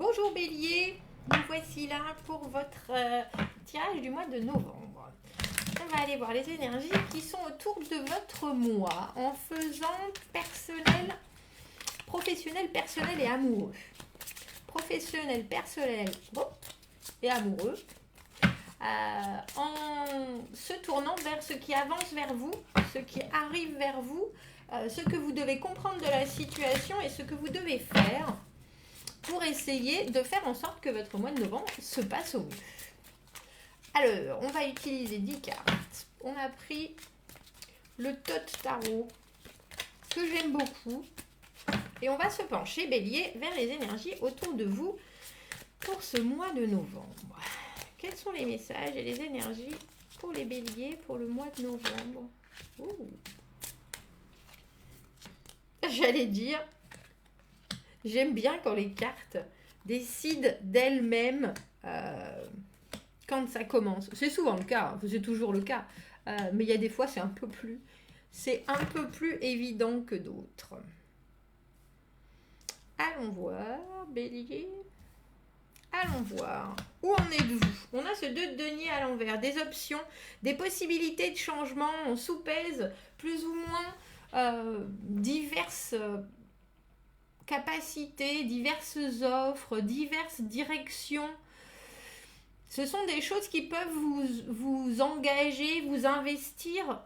Bonjour Bélier, nous voici là pour votre tirage du mois de novembre. On va aller voir les énergies qui sont autour de votre mois en faisant personnel, professionnel, personnel et amoureux. Professionnel, personnel et amoureux. En se tournant vers ce qui avance vers vous, ce qui arrive vers vous, ce que vous devez comprendre de la situation et ce que vous devez faire pour essayer de faire en sorte que votre mois de novembre se passe au mieux. Alors, on va utiliser 10 cartes. On a pris le Tot Tarot, que j'aime beaucoup. Et on va se pencher, Bélier, vers les énergies autour de vous pour ce mois de novembre. Quels sont les messages et les énergies pour les Béliers pour le mois de novembre? J'allais dire... J'aime bien quand les cartes décident d'elles-mêmes quand ça commence. C'est souvent le cas, c'est toujours le cas. Mais il y a des fois, c'est un peu plus évident que d'autres. Allons voir, Bélier. Allons voir. Où en êtes-vous? On a ce 2 de denier à l'envers. Des options, des possibilités de changement. On soupèse plus ou moins diverses... capacités, diverses offres, diverses directions. Ce sont des choses qui peuvent vous engager, vous investir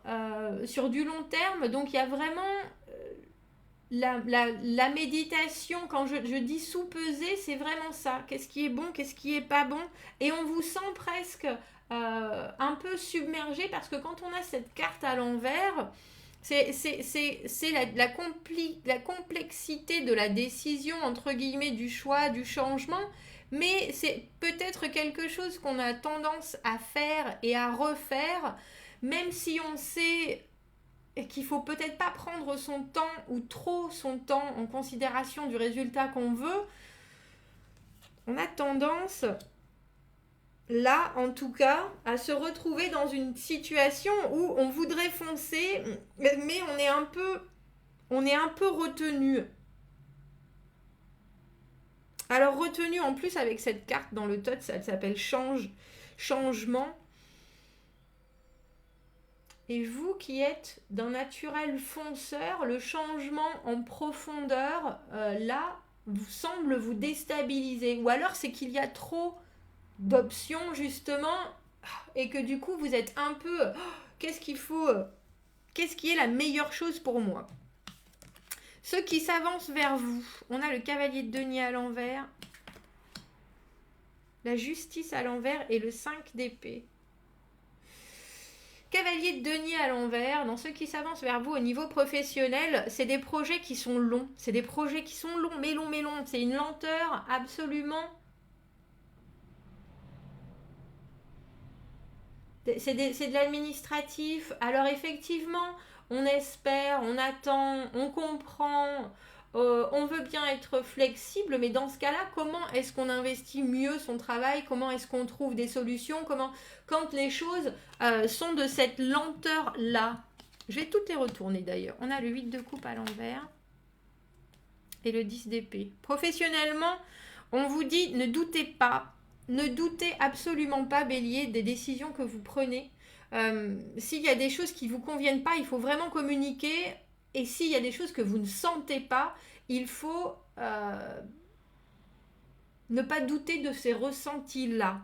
sur du long terme. Donc il y a vraiment la méditation. Quand je dis sous-peser, c'est vraiment ça. Qu'est-ce qui est bon, qu'est-ce qui est pas bon. Et on vous sent presque un peu submergé parce que quand on a cette carte à l'envers... C'est la complexité de la décision, entre guillemets, du choix, du changement, mais c'est peut-être quelque chose qu'on a tendance à faire et à refaire, même si on sait qu'il ne faut peut-être pas prendre son temps ou trop son temps en considération du résultat qu'on veut. On a tendance... là, en tout cas, à se retrouver dans une situation où on voudrait foncer, mais on est un peu retenu. Alors, retenu en plus avec cette carte dans le tot, ça s'appelle changement. Et vous qui êtes d'un naturel fonceur, le changement en profondeur, là, semble vous déstabiliser. Ou alors, c'est qu'il y a trop d'options justement et que du coup vous êtes un peu qu'est-ce qui est la meilleure chose pour moi. Ceux qui s'avancent vers vous, on a le cavalier de denier à l'envers, la justice à l'envers et le 5 d'épée. Cavalier de denier à l'envers, dans ceux qui s'avancent vers vous au niveau professionnel, c'est des projets qui sont longs, c'est longs, c'est une lenteur absolument... C'est de l'administratif. Alors effectivement, on espère, on attend, on comprend, on veut bien être flexible, mais dans ce cas-là, comment est-ce qu'on investit mieux son travail? Comment est-ce qu'on trouve des solutions? Quand les choses sont de cette lenteur-là? Je vais toutes les retourner d'ailleurs. On a le 8 de coupe à l'envers et le 10 d'épée. Professionnellement, on vous dit ne doutez pas. Ne doutez absolument pas, Bélier, des décisions que vous prenez. S'il y a des choses qui ne vous conviennent pas, il faut vraiment communiquer. Et s'il y a des choses que vous ne sentez pas, il faut ne pas douter de ces ressentis-là.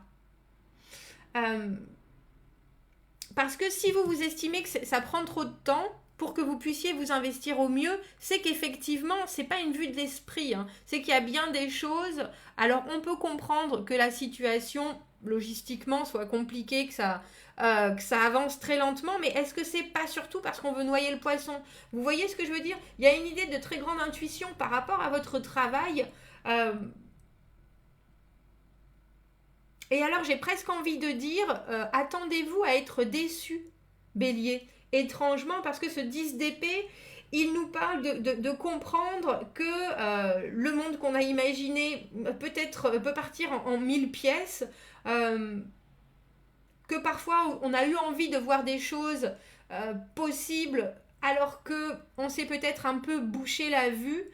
Parce que si vous estimez que ça prend trop de temps pour que vous puissiez vous investir au mieux, c'est qu'effectivement, c'est pas une vue de l'esprit, hein. C'est qu'il y a bien des choses. Alors, on peut comprendre que la situation, logistiquement, soit compliquée, que ça avance très lentement, mais est-ce que c'est pas surtout parce qu'on veut noyer le poisson? Vous voyez ce que je veux dire? Il y a une idée de très grande intuition par rapport à votre travail. Et alors, j'ai presque envie de dire, attendez-vous à être déçu, Bélier. Étrangement, parce que ce 10 d'épée, il nous parle de comprendre que le monde qu'on a imaginé peut partir en 1000 pièces, que parfois on a eu envie de voir des choses possibles alors qu'on s'est peut-être un peu bouché la vue.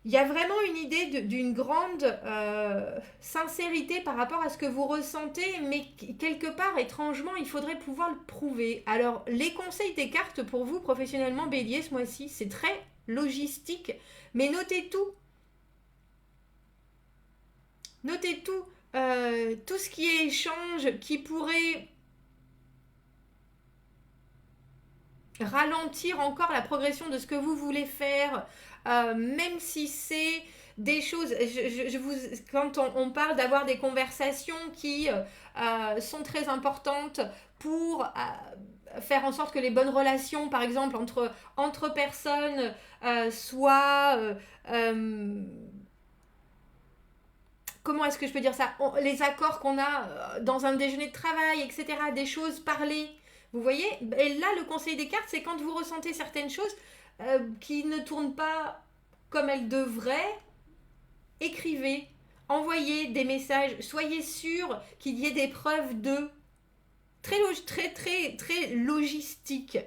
il y a vraiment une idée d'une grande sincérité par rapport à ce que vous ressentez, mais quelque part, étrangement, il faudrait pouvoir le prouver. Alors, les conseils des cartes pour vous, professionnellement, Bélier, ce mois-ci, c'est très logistique, mais notez tout. Notez tout. Tout ce qui est échange, qui pourrait ralentir encore la progression de ce que vous voulez faire, même si c'est des choses, quand on parle d'avoir des conversations qui sont très importantes pour faire en sorte que les bonnes relations, par exemple, entre personnes soient... comment est-ce que je peux dire ça, les accords qu'on a dans un déjeuner de travail, etc., des choses parlées. Vous voyez. Et là, le conseil des cartes, c'est quand vous ressentez certaines choses qui ne tournent pas comme elles devraient, écrivez, envoyez des messages, soyez sûr qu'il y ait des preuves de très très très très logistique,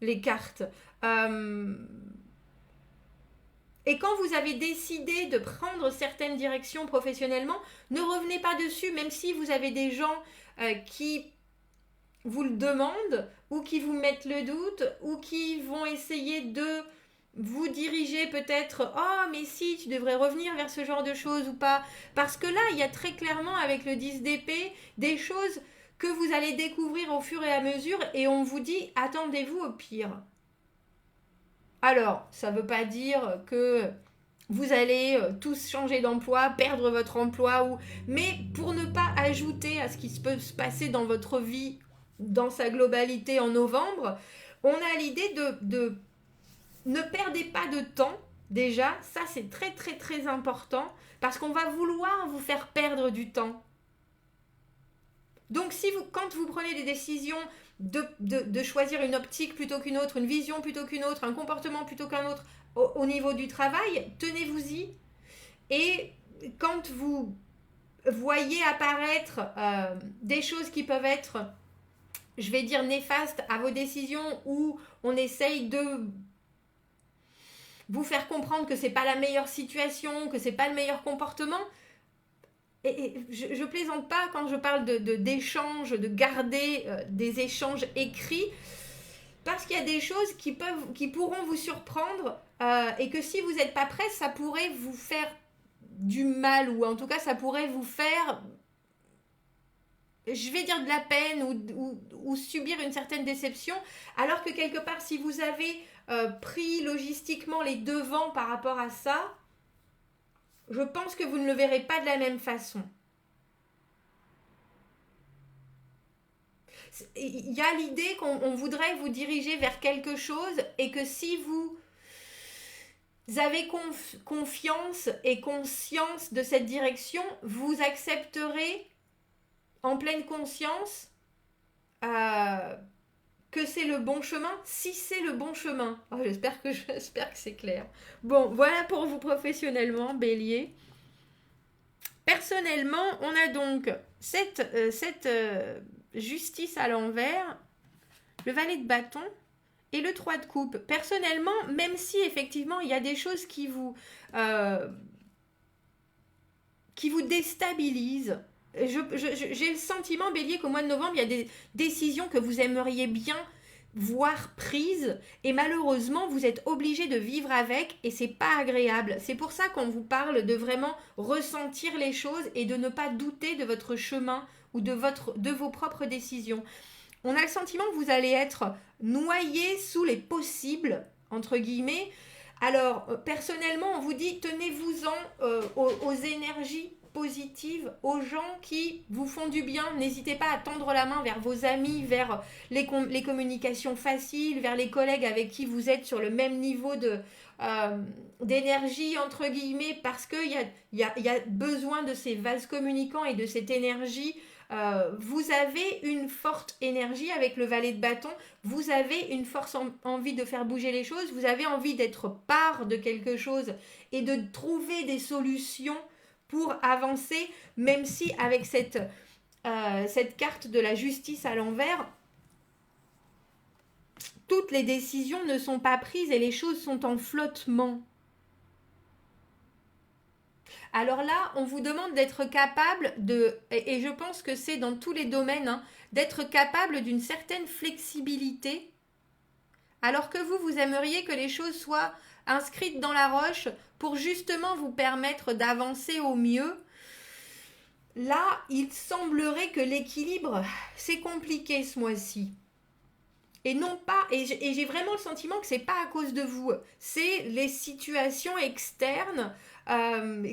les cartes. Et quand vous avez décidé de prendre certaines directions professionnellement, ne revenez pas dessus, même si vous avez des gens qui vous le demandent, ou qui vous mettent le doute, ou qui vont essayer de vous diriger peut-être, oh mais si, tu devrais revenir vers ce genre de choses ou pas. Parce que là, il y a très clairement avec le 10 d'épée des choses que vous allez découvrir au fur et à mesure, et on vous dit, attendez-vous au pire. Alors, ça ne veut pas dire que vous allez tous changer d'emploi, perdre votre emploi, mais pour ne pas ajouter à ce qui peut se passer dans votre vie dans sa globalité en novembre, on a l'idée de ne perdez pas de temps. Déjà, ça c'est très très très important parce qu'on va vouloir vous faire perdre du temps. Donc quand vous prenez des décisions de choisir une optique plutôt qu'une autre, une vision plutôt qu'une autre, un comportement plutôt qu'un autre au niveau du travail, tenez-vous-y. Et quand vous voyez apparaître des choses qui peuvent être, je vais dire, néfastes à vos décisions, ou on essaye de vous faire comprendre que c'est pas la meilleure situation, que c'est pas le meilleur comportement, et je plaisante pas quand je parle d'échanges, de garder des échanges écrits, parce qu'il y a des choses qui pourront vous surprendre et que si vous n'êtes pas prêt, ça pourrait vous faire du mal, ou en tout cas ça pourrait vous faire, je vais dire, de la peine, ou subir une certaine déception, alors que quelque part, si vous avez pris logistiquement les devants par rapport à ça, je pense que vous ne le verrez pas de la même façon. Il y a l'idée qu'on voudrait vous diriger vers quelque chose, et que si vous avez confiance et conscience de cette direction, vous accepterez en pleine conscience que c'est le bon chemin, si c'est le bon chemin. Oh, j'espère que c'est clair. Bon, voilà pour vous professionnellement, Bélier. Personnellement, on a donc cette justice à l'envers, le valet de bâton et le 3 de coupe. Personnellement, même si effectivement il y a des choses qui vous déstabilisent, j'ai le sentiment, Bélier, qu'au mois de novembre, il y a des décisions que vous aimeriez bien voir prises, et malheureusement vous êtes obligé de vivre avec, et c'est pas agréable. C'est pour ça qu'on vous parle de vraiment ressentir les choses et de ne pas douter de votre chemin ou de vos propres décisions. On a le sentiment que vous allez être noyé sous les possibles, entre guillemets. Alors, personnellement, on vous dit, tenez-vous-en aux énergies positives, aux gens qui vous font du bien. N'hésitez pas à tendre la main vers vos amis, vers les communications faciles, vers les collègues avec qui vous êtes sur le même niveau d'énergie, entre guillemets, parce qu'il y a besoin de ces vases communicants et de cette énergie. Vous avez une forte énergie avec le valet de bâton, vous avez une force envie de faire bouger les choses, vous avez envie d'être part de quelque chose et de trouver des solutions pour avancer, même si avec cette carte de la justice à l'envers, toutes les décisions ne sont pas prises et les choses sont en flottement. Alors là, on vous demande d'être capable et je pense que c'est dans tous les domaines, hein, d'être capable d'une certaine flexibilité, alors que vous aimeriez que les choses soient inscrites dans la roche pour justement vous permettre d'avancer au mieux. Là, il semblerait que l'équilibre, c'est compliqué ce mois-ci. Et non pas, et j'ai vraiment le sentiment que c'est pas à cause de vous, c'est les situations externes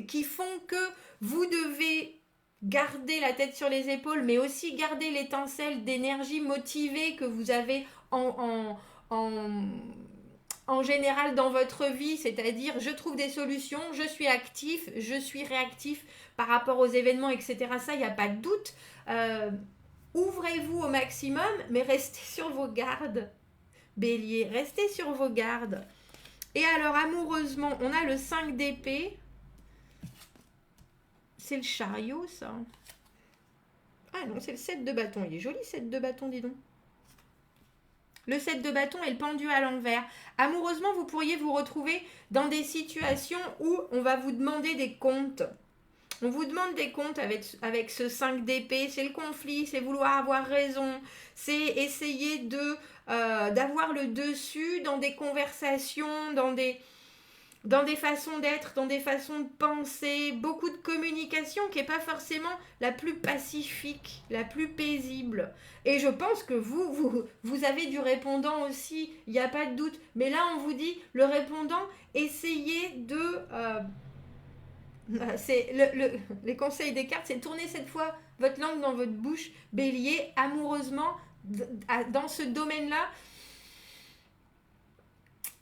qui font que vous devez garder la tête sur les épaules, mais aussi garder l'étincelle d'énergie motivée que vous avez en général dans votre vie, c'est-à-dire je trouve des solutions, je suis actif, je suis réactif par rapport aux événements, etc. Ça, il n'y a pas de doute. Ouvrez-vous au maximum, mais restez sur vos gardes. Bélier, restez sur vos gardes. Et alors, amoureusement, on a le 5 d'épée. C'est le chariot, ça. Ah non, c'est le 7 de bâton. Il est joli, 7 de bâton, dis donc. Le 7 de bâton et le pendu à l'envers. Amoureusement, vous pourriez vous retrouver dans des situations où on va vous demander des comptes. On vous demande des comptes avec ce 5 d'épée. C'est le conflit, c'est vouloir avoir raison. C'est essayer d'avoir le dessus dans des conversations, dans des façons d'être, dans des façons de penser, beaucoup de communication qui n'est pas forcément la plus pacifique, la plus paisible. Et je pense que vous avez du répondant aussi, il n'y a pas de doute. Mais là, on vous dit, le répondant, essayez de... les conseils des cartes, c'est tourner cette fois votre langue dans votre bouche, bélier, amoureusement, dans ce domaine-là.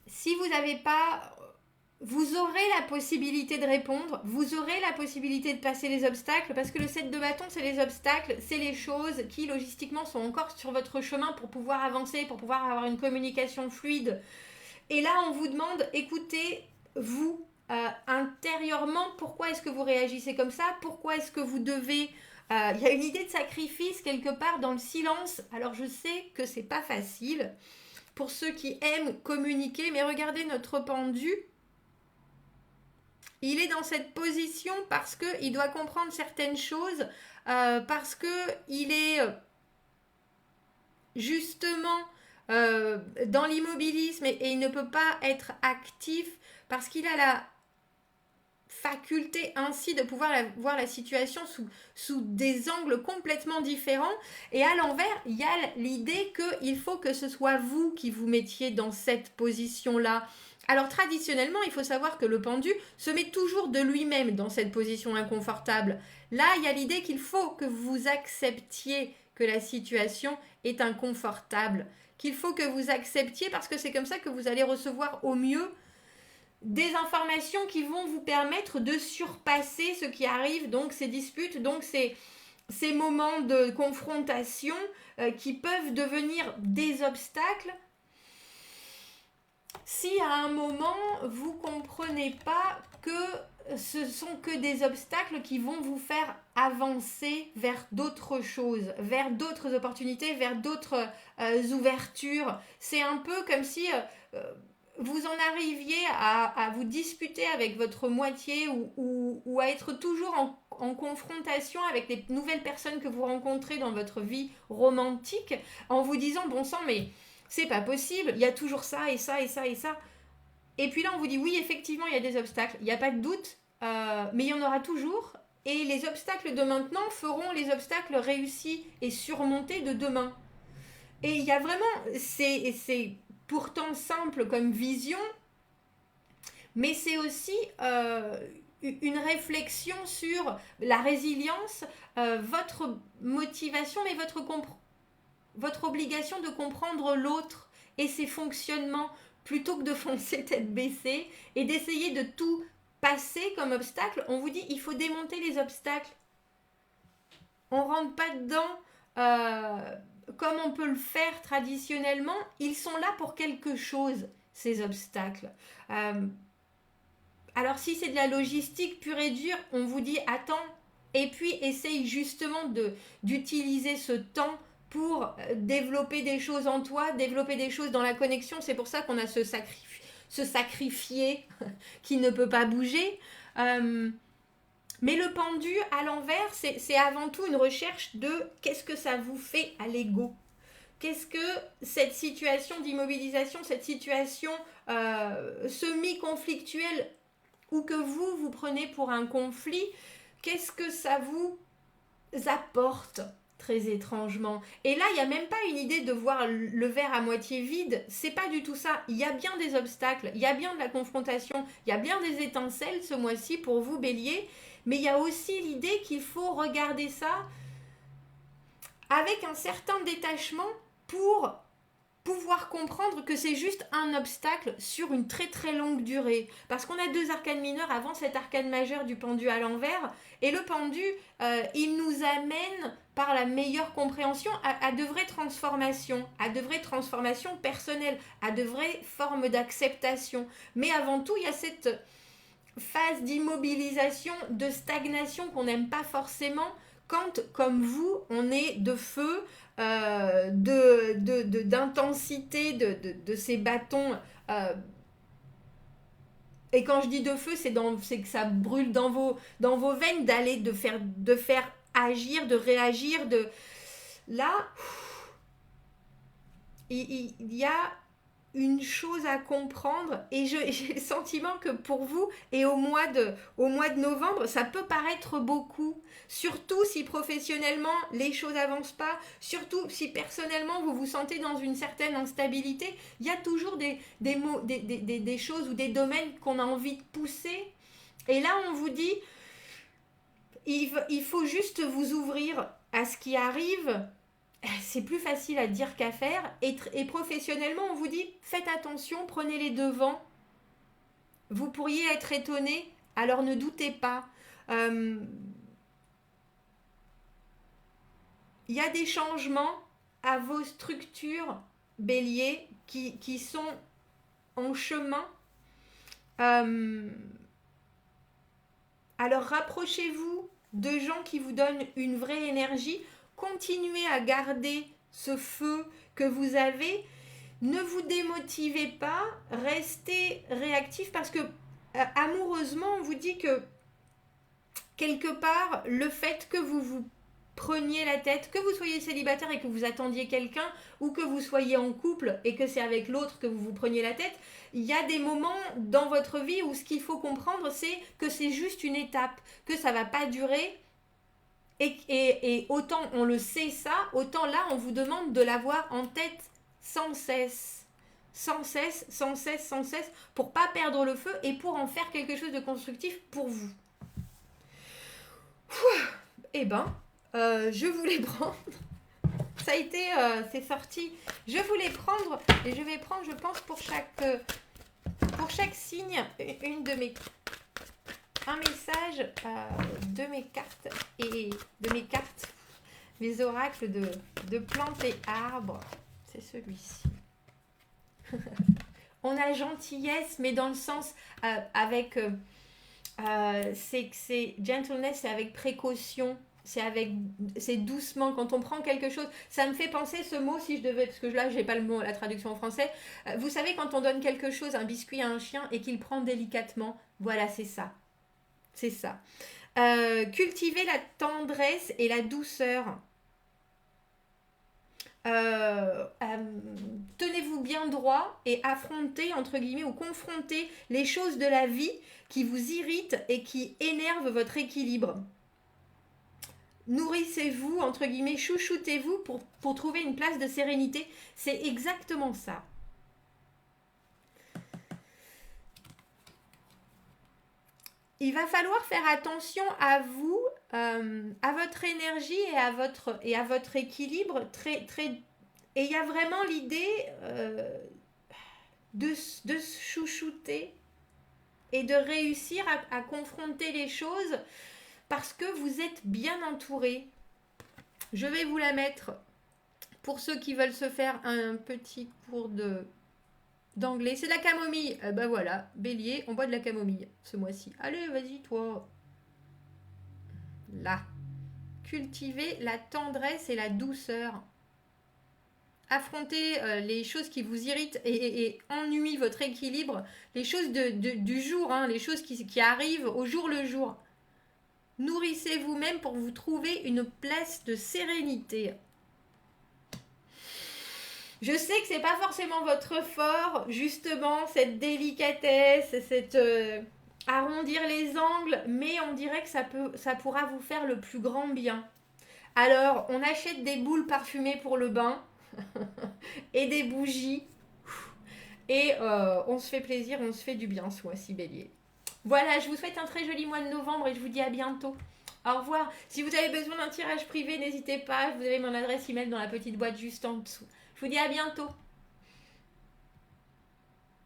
Si vous n'avez pas... Vous aurez la possibilité de répondre, vous aurez la possibilité de passer les obstacles, parce que le 7 de bâton, c'est les obstacles, c'est les choses qui, logistiquement, sont encore sur votre chemin pour pouvoir avancer, pour pouvoir avoir une communication fluide. Et là, on vous demande, écoutez, vous, intérieurement, pourquoi est-ce que vous réagissez comme ça? Pourquoi est-ce que vous devez... Il y a une idée de sacrifice quelque part dans le silence. Alors, je sais que c'est pas facile pour ceux qui aiment communiquer, mais regardez notre pendu. Il est dans cette position parce qu'il doit comprendre certaines choses, parce qu'il est justement dans l'immobilisme et il ne peut pas être actif parce qu'il a la faculté ainsi de pouvoir voir la situation sous des angles complètement différents. Et à l'envers, il y a l'idée qu'il faut que ce soit vous qui vous mettiez dans cette position-là. Alors traditionnellement, il faut savoir que le pendu se met toujours de lui-même dans cette position inconfortable. Là, il y a l'idée qu'il faut que vous acceptiez que la situation est inconfortable, qu'il faut que vous acceptiez parce que c'est comme ça que vous allez recevoir au mieux des informations qui vont vous permettre de surpasser ce qui arrive, donc ces disputes, donc ces moments de confrontation qui peuvent devenir des obstacles. Si à un moment vous comprenez pas que ce sont que des obstacles qui vont vous faire avancer vers d'autres choses, vers d'autres opportunités, vers d'autres ouvertures, c'est un peu comme si vous en arriviez à vous disputer avec votre moitié ou à être toujours en confrontation avec les nouvelles personnes que vous rencontrez dans votre vie romantique en vous disant bon sang mais c'est pas possible, il y a toujours ça et ça et ça et ça. Et puis là, on vous dit oui, effectivement, il y a des obstacles, il n'y a pas de doute, mais il y en aura toujours. Et les obstacles de maintenant feront les obstacles réussis et surmontés de demain. Et il y a vraiment, c'est pourtant simple comme vision, mais c'est aussi une réflexion sur la résilience, votre motivation, mais votre obligation de comprendre l'autre et ses fonctionnements plutôt que de foncer tête baissée et d'essayer de tout passer comme obstacle. On vous dit il faut démonter les obstacles. On rentre pas dedans comme on peut le faire traditionnellement. Ils sont là pour quelque chose, ces obstacles. Alors si c'est de la logistique pure et dure, on vous dit attends et puis essaye justement d'utiliser ce temps pour développer des choses en toi, développer des choses dans la connexion. C'est pour ça qu'on a ce sacrifié qui ne peut pas bouger. Mais le pendu à l'envers, c'est avant tout une recherche de qu'est-ce que ça vous fait à l'ego. Qu'est-ce que cette situation d'immobilisation, cette situation semi-conflictuelle, ou que vous prenez pour un conflit, qu'est-ce que ça vous apporte très étrangement. Et là, il n'y a même pas une idée de voir le verre à moitié vide, c'est pas du tout ça. Il y a bien des obstacles, il y a bien de la confrontation, il y a bien des étincelles ce mois-ci pour vous, Bélier, mais il y a aussi l'idée qu'il faut regarder ça avec un certain détachement pour pouvoir comprendre que c'est juste un obstacle sur une très très longue durée. Parce qu'on a 2 arcanes mineures avant cet arcane majeur du pendu à l'envers, et le pendu, il nous amène par la meilleure compréhension à de vraies transformations, personnelles, à de vraies formes d'acceptation. Mais avant tout, il y a cette phase d'immobilisation, de stagnation qu'on n'aime pas forcément quand, comme vous, on est de feu, d'intensité de ces bâtons. Et quand je dis de feu, c'est que ça brûle dans vos veines, de faire agir, de réagir. Là, il y a une chose à comprendre, et j'ai le sentiment que pour vous, et au mois de novembre, ça peut paraître beaucoup, surtout si professionnellement les choses n'avancent pas, surtout si personnellement vous vous sentez dans une certaine instabilité. Il y a toujours des choses ou des domaines qu'on a envie de pousser, et là on vous dit il faut juste vous ouvrir à ce qui arrive. C'est plus facile à dire qu'à faire. Et professionnellement, on vous dit, faites attention, prenez les devants. Vous pourriez être étonné, alors ne doutez pas. Il y a des changements à vos structures, Bélier, qui sont en chemin. Alors rapprochez-vous de gens qui vous donnent une vraie énergie. Continuez à garder ce feu que vous avez. Ne vous démotivez pas, restez réactif, parce que amoureusement, on vous dit que quelque part, le fait que vous preniez la tête, que vous soyez célibataire et que vous attendiez quelqu'un, ou que vous soyez en couple et que c'est avec l'autre que vous preniez la tête, il y a des moments dans votre vie où ce qu'il faut comprendre, c'est que c'est juste une étape, que ça ne va pas durer. Et autant on le sait ça, autant là on vous demande de l'avoir en tête sans cesse. Sans cesse, sans cesse, sans cesse, pour pas perdre le feu et pour en faire quelque chose de constructif pour vous. Eh ben, je voulais prendre... Ça a été... c'est sorti. Je voulais prendre, et je vais prendre, je pense, pour chaque signe, une de mes... un message de mes cartes et de mes cartes, mes oracles de plantes et arbres. C'est celui-ci. On a gentillesse, mais dans le sens avec c'est gentleness, c'est avec précaution, c'est doucement. Quand on prend quelque chose, ça me fait penser ce mot, si je devais, parce que là j'ai pas le mot, la traduction en français. Vous savez, quand on donne quelque chose, un biscuit à un chien et qu'il prend délicatement, voilà, c'est ça. C'est ça. Cultivez la tendresse et la douceur. Tenez-vous bien droit et affrontez, entre guillemets, ou confrontez les choses de la vie qui vous irritent et qui énervent votre équilibre. Nourrissez-vous, entre guillemets, chouchoutez-vous pour trouver une place de sérénité. C'est exactement ça. Il va falloir faire attention à vous, à votre énergie et à votre équilibre. Et il y a vraiment l'idée de se chouchouter et de réussir à confronter les choses parce que vous êtes bien entouré. Je vais vous la mettre pour ceux qui veulent se faire un petit cours d'anglais. C'est de la camomille. Ben voilà, Bélier, on boit de la camomille ce mois-ci. Allez, vas-y, toi. Là. Cultivez la tendresse et la douceur. Affrontez les choses qui vous irritent et ennuient votre équilibre. Les choses du jour, hein, les choses qui arrivent au jour le jour. Nourrissez vous-même pour vous trouver une place de sérénité. Je sais que c'est pas forcément votre fort, justement, cette délicatesse, cette arrondir les angles, mais on dirait que ça pourra vous faire le plus grand bien. Alors, on achète des boules parfumées pour le bain et des bougies et on se fait plaisir, on se fait du bien ce mois-ci, Bélier. Voilà, je vous souhaite un très joli mois de novembre et je vous dis à bientôt. Au revoir. Si vous avez besoin d'un tirage privé, n'hésitez pas, vous avez mon adresse email dans la petite boîte juste en dessous. Je vous dis à bientôt.